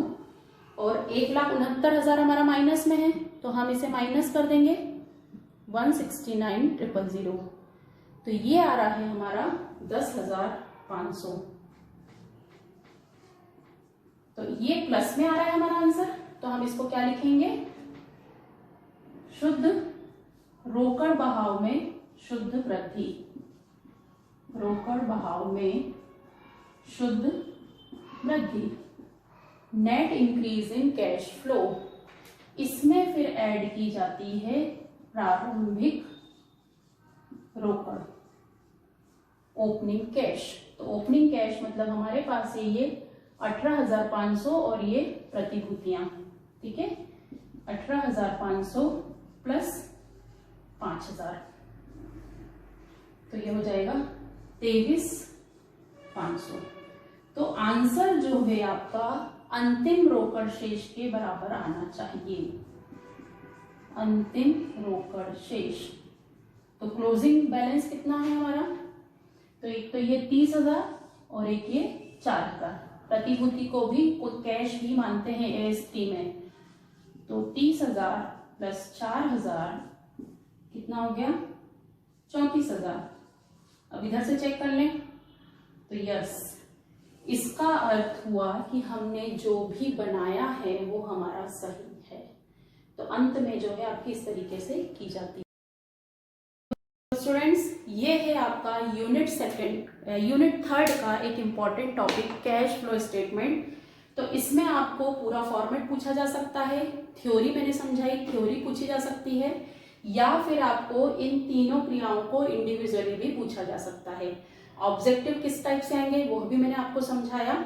और 1,69,000 हमारा माइनस में है, तो हम इसे माइनस कर देंगे 169,000, तो ये आ रहा है हमारा 10,500। तो ये प्लस में आ रहा है हमारा आंसर, तो हम इसको क्या लिखेंगे, शुद्ध रोकड़ बहाव में शुद्ध वृद्धि, रोकड़ बहाव में शुद्ध वृद्धि, net increase in cash flow, इसमें फिर ऐड की जाती है प्रारंभिक रोकड़, ओपनिंग कैश। तो ओपनिंग कैश मतलब हमारे पास है ये 18,500 और ये प्रतिभूतियां। ठीक है, 18,500 प्लस 5,000, तो ये हो जाएगा 23,500। तो आंसर जो है आपका अंतिम रोकड़ शेष के बराबर आना चाहिए, अंतिम रोकड़ शेष। तो क्लोजिंग बैलेंस कितना है हमारा, तो एक तो ये 30,000 और एक ये 4,000, प्रतिभूति को भी कैश भी मानते हैं AS3 में, तो 30,000 प्लस 4,000 कितना हो गया, 34,000। अब इधर से चेक कर लें, तो यस, इसका अर्थ हुआ कि हमने जो भी बनाया है वो हमारा सही है। तो अंत में जो है आपकी इस तरीके से की जाती है। स्टूडेंट्स, ये है आपका यूनिट थर्ड का एक important topic, cash flow statement. तो इसमें आपको पूरा फॉर्मेट पूछा जा सकता है, थ्योरी मैंने समझाई, थ्योरी पूछी जा सकती है, या फिर आपको इन तीनों क्रियाओं को इंडिविजुअली भी पूछा जा सकता है। ऑब्जेक्टिव किस टाइप से आएंगे वो भी मैंने आपको समझाया,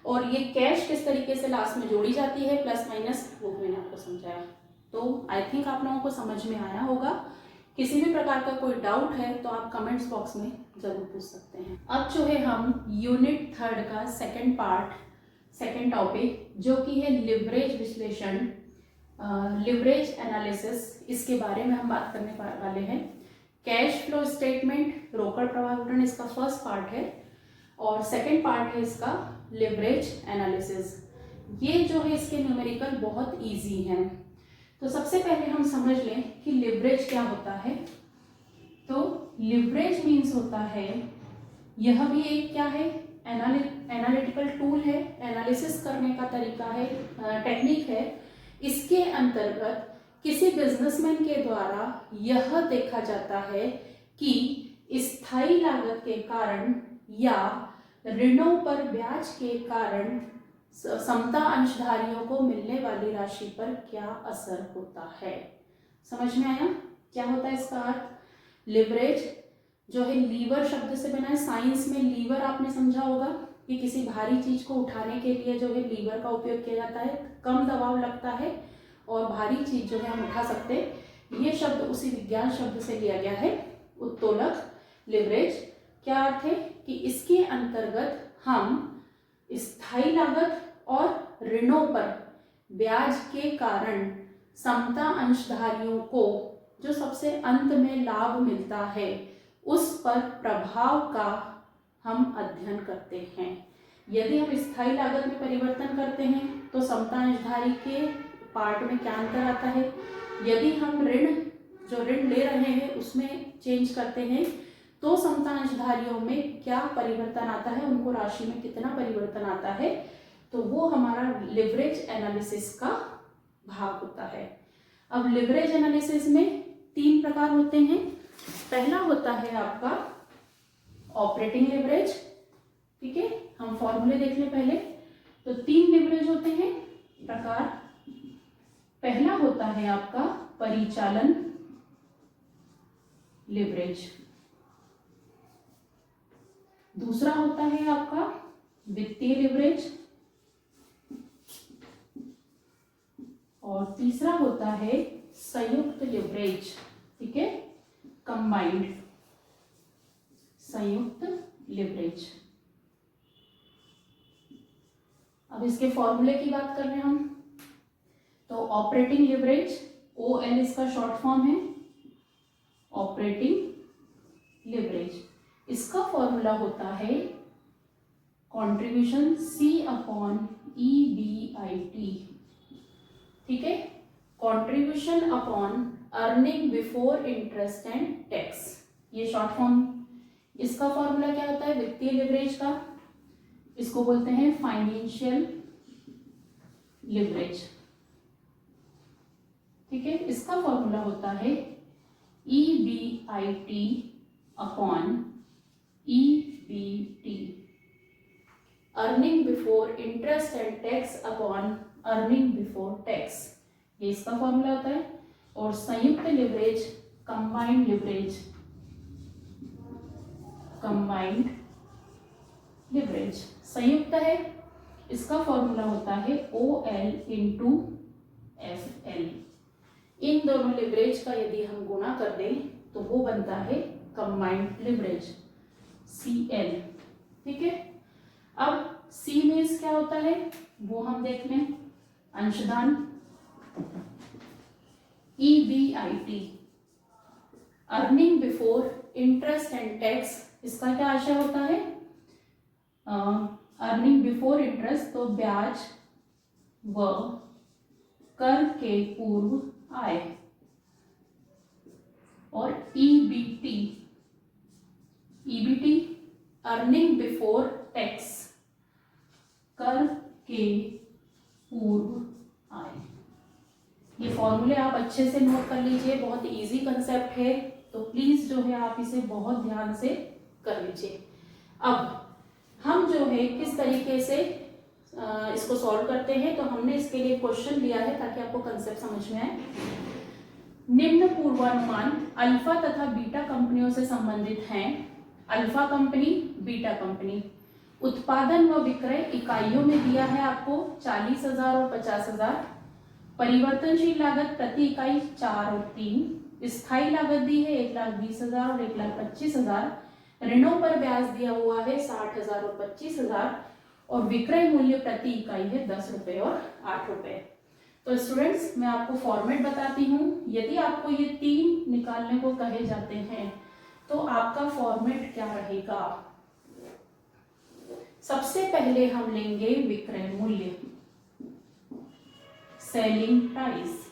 और ये कैश किस तरीके से लास्ट में जोड़ी जाती है, प्लस माइनस, वो भी मैंने आपको समझाया। तो आई थिंक आप लोगों को समझ में आया होगा। किसी भी प्रकार का कोई डाउट है तो आप कमेंट्स बॉक्स में जरूर पूछ सकते हैं। अब जो है हम यूनिट थर्ड का सेकंड टॉपिक जो कि है लिवरेज विश्लेषण, लिवरेज एनालिसिस, इसके बारे में हम बात करने वाले हैं। कैश फ्लो स्टेटमेंट, रोकड़ प्रवाह विवरण इसका फर्स्ट पार्ट है, और सेकंड पार्ट है इसका लिवरेज एनालिसिस। ये जो है इसके न्यूमेरिकल बहुत इजी हैं। तो सबसे पहले हम समझ लें कि लिवरेज क्या होता है। तो लिवरेज मीन्स होता है, यह भी एक क्या है, एनालिटिकल टूल है, एनालिसिस करने का तरीका है, टेक्निक है। इसके अंतर्गत किसी बिजनेसमैन के द्वारा यह देखा जाता है कि स्थायी लागत के कारण या ऋणों पर ब्याज के कारण समता अंशधारियों को मिलने वाली राशि पर क्या असर होता है। समझ में आया क्या होता है इसका अर्थ। लिवरेज जो है लीवर शब्द से बना है, साइंस में लीवर आपने समझा होगा कि किसी भारी चीज को उठाने के लिए जो है लीवर का उपयोग किया जाता है, कम दबाव लगता है और भारी चीज जो है हम उठा सकते हैं। ये शब्द उसी विज्ञान शब्द से लिया गया है, उत्तोलक। लिवरेज क्या अर्थ है कि इसके अंतर्गत हम स्थायी लागत और ऋणों पर ब्याज के कारण समता अंशधारियों को जो सबसे अंत में लाभ मिलता है उस पर प्रभाव का हम अध्ययन करते हैं। यदि हम स्थायी लागत में परिवर्तन करते हैं तो समता अंशधारी के पार्ट में क्या अंतर आता है। यदि हम ऋण ले रहे हैं उसमें चेंज करते हैं तो समता अंशधारियों में क्या परिवर्तन आता है, उनको राशि में कितना परिवर्तन आता है, तो वो हमारा लिवरेज एनालिसिस का भाग होता है। अब लिवरेज एनालिसिस में 3 प्रकार होते हैं। पहला होता है आपका ऑपरेटिंग लिवरेज, ठीक है, हम फॉर्मूले देख लें पहले। तो 3 लिवरेज होते हैं प्रकार। पहला होता है आपका परिचालन लिवरेज, दूसरा होता है आपका वित्तीय लिवरेज, और तीसरा होता है संयुक्त लिवरेज, ठीक है, कंबाइंड। संयुक्त लिवरेज। अब इसके फॉर्मूले की बात कर रहे हैं हम, तो ऑपरेटिंग लिवरेज, OL इसका शॉर्ट फॉर्म है, ऑपरेटिंग लिवरेज। इसका फॉर्मूला होता है कंट्रीब्यूशन C/EBIT। ठीक है, contribution upon earning before interest and tax, ये शॉर्ट फॉर्म। इसका फॉर्मूला क्या होता है वित्तीय लिवरेज का, इसको बोलते हैं फाइनेंशियल लिवरेज। ठीक है, इसका फॉर्मूला होता है EBIT upon EBT, earning before interest and tax upon earning before tax, ये इसका फॉर्मूला होता है। और संयुक्त leverage, combined leverage, combined leverage संयुक्त है, इसका फॉर्मूला होता है OL इंटू FL। इन दोनों लिवरेज का यदि हम गुणा कर दें तो वो बनता है कंबाइंड लिवरेज, CL। ठीक है, अब C मीन्स क्या होता है वो हम देख लें, अंशदान। EBIT, earning before interest and tax, इसका क्या आशय होता है, अर्निंग बिफोर इंटरेस्ट तो ब्याज व कर के पूर्व आय। और EBT, अर्निंग बिफोर टैक्स, कर के पूर्व आय। ये फॉर्मूले आप अच्छे से नोट कर लीजिए, बहुत इजी कंसेप्ट है, तो प्लीज जो है आप इसे बहुत ध्यान से कर लीजिए। अब हम जो है किस तरीके से इसको सॉल्व करते हैं, तो हमने इसके लिए क्वेश्चन लिया है ताकि आपको कंसेप्ट समझ में आए। निम्न पूर्वानुमान अल्फा तथा बीटा कंपनियों से संबंधित हैं। Alpha company, beta company. उत्पादन व विक्रय इकाइयों में दिया है आपको 40,000 और 50,000। परिवर्तनशील लागत प्रति इकाई 4 और 3। स्थायी लागत दी है 1,20,000 और 1,25,000। ऋणों पर ब्याज दिया हुआ है 60,000 और 25,000 और विक्रय मूल्य प्रति इकाई है 10 रुपए और 8 रुपए। तो स्टूडेंट्स मैं आपको फॉर्मेट बताती हूँ, यदि आपको ये तीन निकालने को कहे जाते हैं तो आपका फॉर्मेट क्या रहेगा। सबसे पहले हम लेंगे विक्रय मूल्य, सेलिंग प्राइस।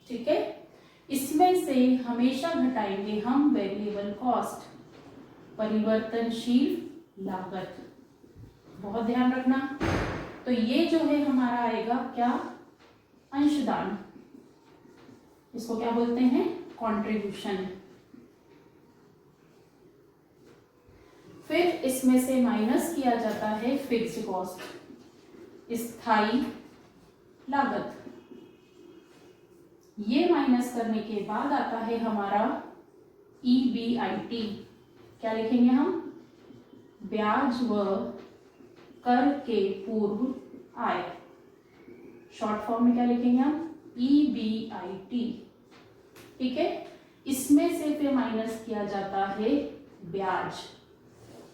ठीक है, इसमें से हमेशा घटाएंगे हम वेरिएबल कॉस्ट, परिवर्तनशील लागत, बहुत ध्यान रखना। तो ये जो है हमारा आएगा क्या, अंशदान, इसको क्या बोलते हैं, कंट्रीब्यूशन। फिर इसमें से माइनस किया जाता है फिक्स्ड कॉस्ट, स्थायी लागत। ये माइनस करने के बाद आता है हमारा EBIT, क्या लिखेंगे हम, ब्याज व कर के पूर्व आय। शॉर्ट फॉर्म में क्या लिखेंगे हम, EBIT। ठीक है, इसमें से फिर माइनस किया जाता है ब्याज,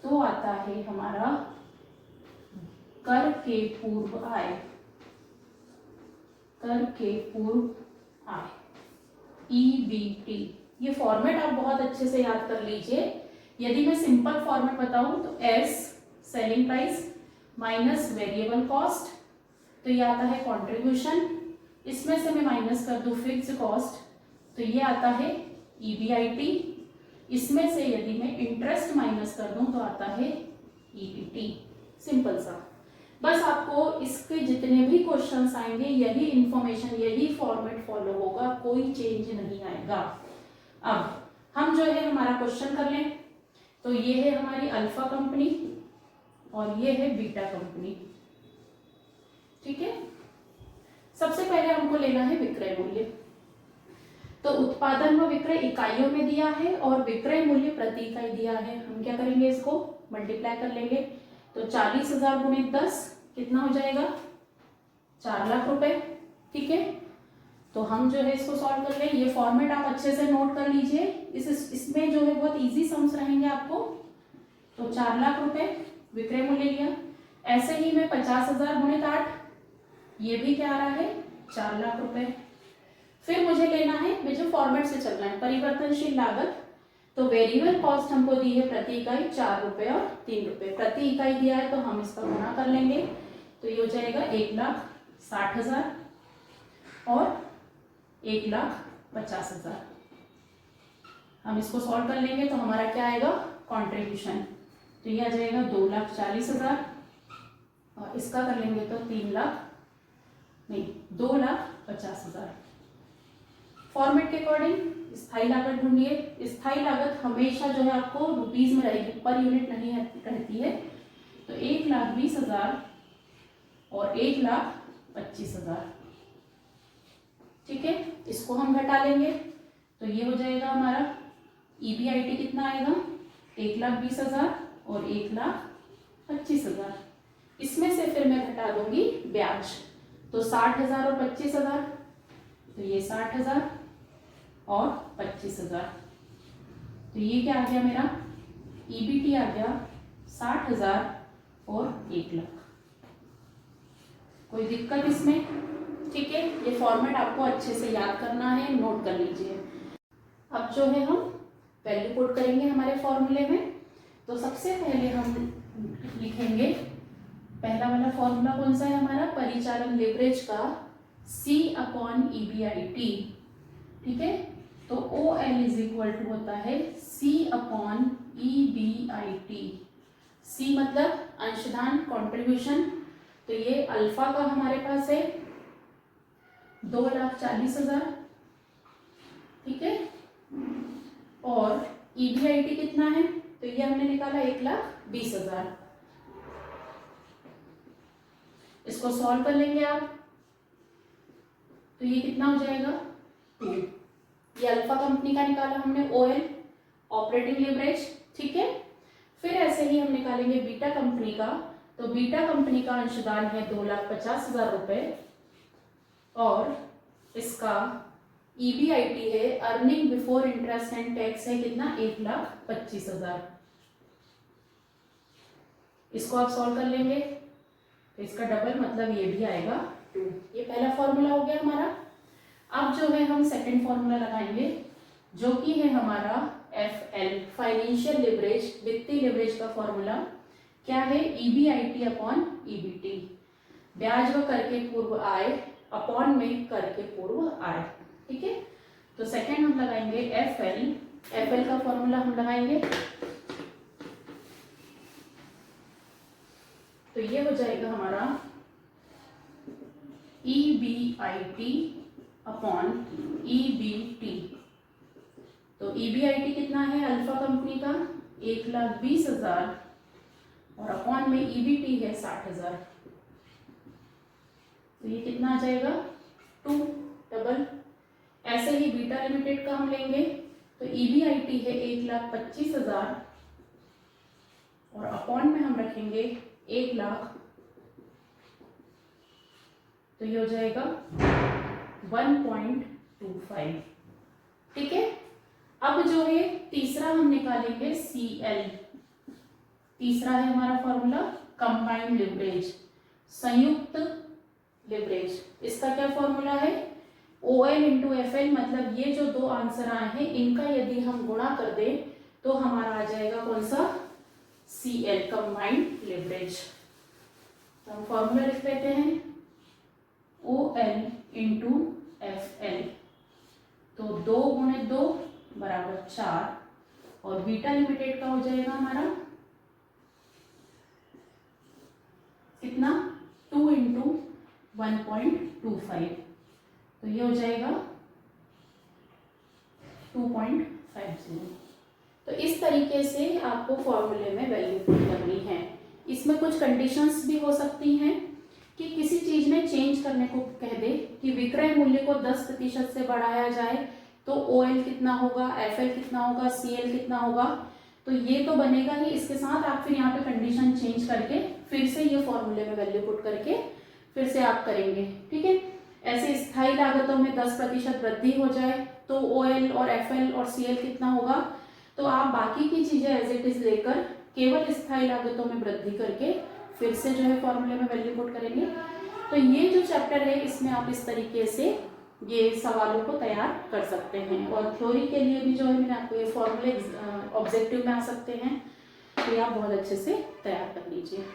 तो आता है हमारा कर के पूर्व आय, कर के पूर्व आय, EBT। ये फॉर्मेट आप बहुत अच्छे से याद कर लीजिए। यदि मैं सिंपल फॉर्मेट बताऊं तो S selling price minus variable cost, तो ये आता है कंट्रीब्यूशन। इसमें से मैं माइनस कर दूं फिक्स्ड कॉस्ट, तो ये आता है EBIT। इसमें से यदि मैं इंटरेस्ट माइनस कर दूं तो आता है EBT। सिंपल सा, बस आपको इसके जितने भी क्वेश्चंस आएंगे यही इंफॉर्मेशन, यही फॉर्मेट फॉलो होगा, कोई चेंज नहीं आएगा। अब हम जो है हमारा क्वेश्चन कर लें, तो ये है हमारी अल्फा कंपनी और ये है बीटा कंपनी। ठीक है, सबसे पहले हमको लेना है विक्रय मूल्य। तो उत्पादन व विक्रय इकाइयों में दिया है और विक्रय मूल्य प्रति इकाई दिया है। हम क्या करेंगे, इसको मल्टीप्लाई कर लेंगे। तो 40,000 गुणे 10 कितना हो जाएगा, 4 लाख रुपए। ठीक है, तो हम जो है इसको सॉल्व कर लें। ये फॉर्मेट आप अच्छे से नोट कर लीजिए। इसमें जो है बहुत इजी सम्स रहेंगे आपको, तो 4 लाख रुपए विक्रय मूल्य लिया। ऐसे ही मैं 50,000 गुणित 8, ये भी क्या आ रहा है 4 लाख रुपए। फिर मुझे लेना है, मुझे फॉर्मेट से चलना है, परिवर्तनशील लागत। तो वेरिएबल कॉस्ट हमको दी है प्रति इकाई 4 रुपए और 3 रुपए, प्रति इकाई दिया है तो हम इसका गुणा कर लेंगे। तो ये हो जाएगा 1,60,000 और 1,50,000। हम इसको सॉल्व कर लेंगे तो हमारा क्या आएगा कंट्रीब्यूशन, तो ये आ जाएगा 2,40,000 और इसका कर लेंगे तो 2,50,000। फॉर्मेट के अकॉर्डिंग स्थायी लागत ढूंढिए। स्थायी लागत हमेशा जो है आपको रुपीज में रहेगी, पर यूनिट नहीं रहती है। तो 1,20,000 और 1,25,000, ठीक है। इसको हम घटा लेंगे तो ये हो जाएगा हमारा EBIT कितना आएगा 1,20,000 और 1,25,000। इसमें से फिर मैं घटा दूंगी ब्याज, तो 60,000 और 25,000, तो ये 60,000 और 25,000। तो ये क्या आ गया मेरा EBT आ गया 60,000 और 1,00,000। कोई दिक्कत इसमें? ठीक है, ये फॉर्मेट आपको अच्छे से याद करना है, नोट कर लीजिए। अब जो है हम वैल्यू पुट करेंगे हमारे फॉर्मूले में। तो सबसे पहले हम लिखेंगे, पहला वाला फॉर्मूला कौन सा है हमारा, परिचालन लिवरेज का C/EBIT, ठीक है। तो OL इज इक्वल टू होता है C/EBIT। C मतलब अंशदान कंट्रीब्यूशन, तो ये अल्फा का हमारे पास है 2,40,000, ठीक है। और EBIT कितना है, तो ये हमने निकाला 1,20,000। इसको सॉल्व कर लेंगे आप, तो ये कितना हो जाएगा 2। ये अल्फा कंपनी का निकाला हमने OL, ऑपरेटिंग लिवरेज, ठीक है। फिर ऐसे ही हम निकालेंगे बीटा कंपनी का। तो बीटा कंपनी का अंशदान है 2,50,000 रुपए और इसका EBIT है earning before interest and tax है कितना 1,25,000। इसको आप सॉल्व कर लेंगे तो इसका डबल मतलब ये भी आएगा 2। ये पहला फॉर्मूला हो गया हमारा। अब जो है हम सेकंड फॉर्मूला लगाएंगे जो कि है हमारा FL, फाइनेंशियल लिवरेज, वित्तीय लिवरेज का फॉर्मूला क्या है EBIT/EBT, ब्याज व कर के पूर्व आय अपॉन में कर के पूर्व आय, ठीक है। तो सेकंड हम लगाएंगे FL का फॉर्मूला हम लगाएंगे, तो ये हो जाएगा हमारा EBIT/EBT। तो EBIT कितना है अल्फा कंपनी का 1,20,000 और अपॉन में EBT है 60,000, तो ये कितना आ जाएगा 2 डबल। ऐसे ही बीटा लिमिटेड का हम लेंगे तो EBIT है 1,25,000 और अपॉन में हम रखेंगे 1,00,000, तो ये हो जाएगा 1.25, ठीक है। अब जो है तीसरा हम निकालेंगे CL। तीसरा है हमारा फॉर्मूला कंबाइंड लिवरेज, संयुक्त लिवरेज। इसका क्या फॉर्मूला है OL इंटू FL, मतलब ये जो दो आंसर आए हैं इनका यदि हम गुणा कर दें तो हमारा आ जाएगा कौन सा CL, कंबाइंड लिवरेज। तो हम फॉर्मूला लिख लेते हैं OL इंटू FL, तो 2 गुणे 2 बराबर 4 और बीटा लिमिटेड का हो जाएगा हमारा कितना 2 इंटू 1.25, तो ये हो जाएगा 2.50। तो इस तरीके से आपको फॉर्मूले में वैल्यू पुट करनी है। इसमें कुछ कंडीशंस भी हो सकती हैं कि किसी चीज में चेंज करने को कह दे कि विक्रय मूल्य को 10% से बढ़ाया जाए तो OL कितना होगा, FL कितना होगा, CL कितना होगा, तो ये तो बनेगा ही। इसके साथ आप फिर यहाँ पे कंडीशन चेंज करके फिर से ये फॉर्मूले में वैल्यू पुट करके फिर से आप करेंगे, ठीक है। ऐसे स्थायी लागतों में 10% वृद्धि हो जाए तो OL और FL और CL कितना होगा, तो आप बाकी की चीजें एज इट इज लेकर केवल स्थायी लागतों में वृद्धि करके फिर से जो है फॉर्मूले में वैल्यू पुट करेंगे। तो ये जो चैप्टर है इसमें आप इस तरीके से ये सवालों को तैयार कर सकते हैं। और थ्योरी के लिए भी जो है मैंने आपको ये फॉर्मूले ऑब्जेक्टिव में आ सकते हैं, तो ये आप बहुत अच्छे से तैयार कर लीजिए।